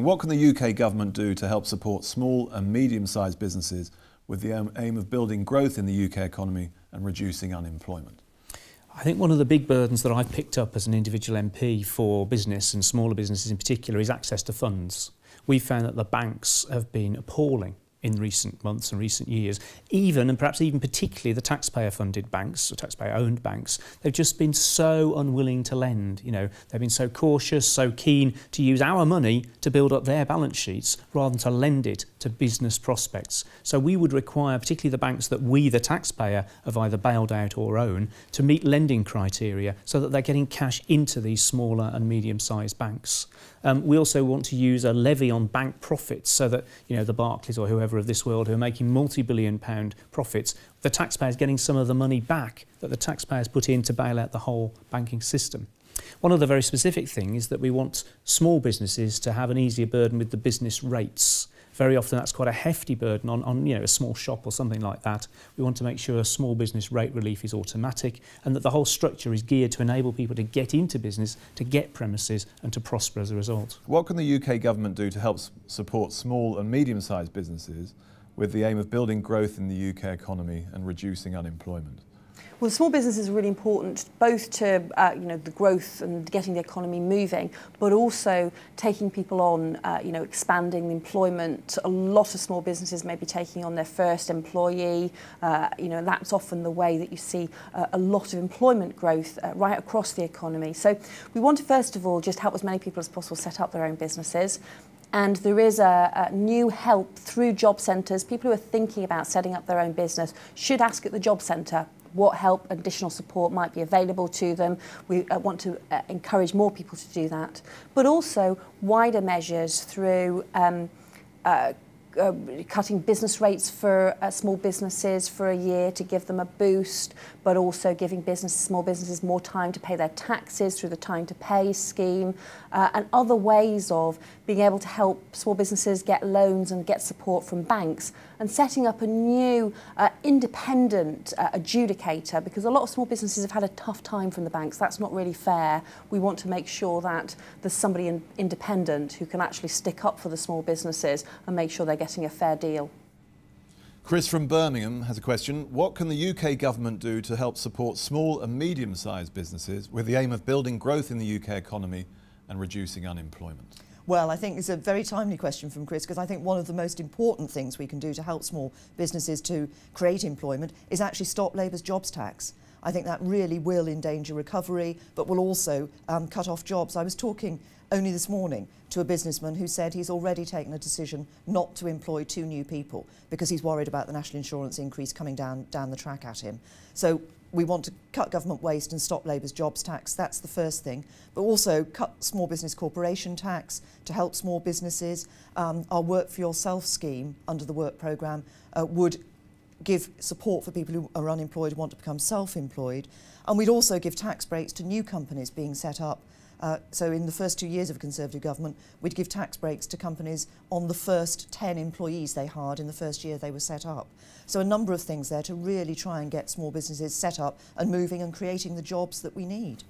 What can the UK government do to help support small and medium-sized businesses with the aim of building growth in the UK economy and reducing unemployment? I think one of the big burdens that I've picked up as an individual MP for business and smaller businesses in particular is access to funds. We've found that the banks have been appalling in recent months and recent years, and perhaps even particularly the taxpayer-funded banks, or taxpayer-owned banks. They've just been so unwilling to lend. They've been so cautious, so keen to use our money to build up their balance sheets rather than to lend it to business prospects. So we would require, particularly the banks that we, the taxpayer, have either bailed out or own, to meet lending criteria so that they're getting cash into these smaller and medium-sized banks. We also want to use a levy on bank profits so that the Barclays or whoever of this world who are making multi-billion pound profits, the taxpayers getting some of the money back that the taxpayers put in to bail out the whole banking system. One other very specific thing is that we want small businesses to have an easier burden with the business rates. Very often that's quite a hefty burden on a small shop or something like that. We want to make sure small business rate relief is automatic and that the whole structure is geared to enable people to get into business, to get premises and to prosper as a result. What can the UK government do to help support small and medium-sized businesses with the aim of building growth in the UK economy and reducing unemployment? Well, small businesses are really important, both to the growth and getting the economy moving, but also taking people on, expanding the employment. A lot of small businesses may be taking on their first employee. That's often the way that you see a lot of employment growth right across the economy. So we want to first of all just help as many people as possible set up their own businesses. And there is a new help through job centres. People who are thinking about setting up their own business should ask at the job centre what help, additional support might be available to them. We want to encourage more people to do that. But also wider measures through cutting business rates for small businesses for a year to give them a boost, but also giving small businesses more time to pay their taxes through the time to pay scheme, and other ways of being able to help small businesses get loans and get support from banks, and setting up a new independent adjudicator, because a lot of small businesses have had a tough time from the banks. That's not really fair. We want to make sure that there's somebody independent who can actually stick up for the small businesses and make sure they're getting a fair deal. Chris from Birmingham has a question. What can the UK government do to help support small and medium-sized businesses with the aim of building growth in the UK economy and reducing unemployment? Well, I think it's a very timely question from Chris, because I think one of the most important things we can do to help small businesses to create employment is actually stop Labour's jobs tax. I think that really will endanger recovery, but will also cut off jobs. I was talking only this morning to a businessman who said he's already taken a decision not to employ 2 new people because he's worried about the national insurance increase coming down the track at him. So we want to cut government waste and stop Labour's jobs tax. That's the first thing. But also cut small business corporation tax to help small businesses. Our Work for Yourself scheme under the work programme would give support for people who are unemployed who want to become self-employed. And we'd also give tax breaks to new companies being set up. So in the first 2 years of a Conservative government, we'd give tax breaks to companies on the first 10 employees they hired in the first year they were set up. So a number of things there to really try and get small businesses set up and moving and creating the jobs that we need.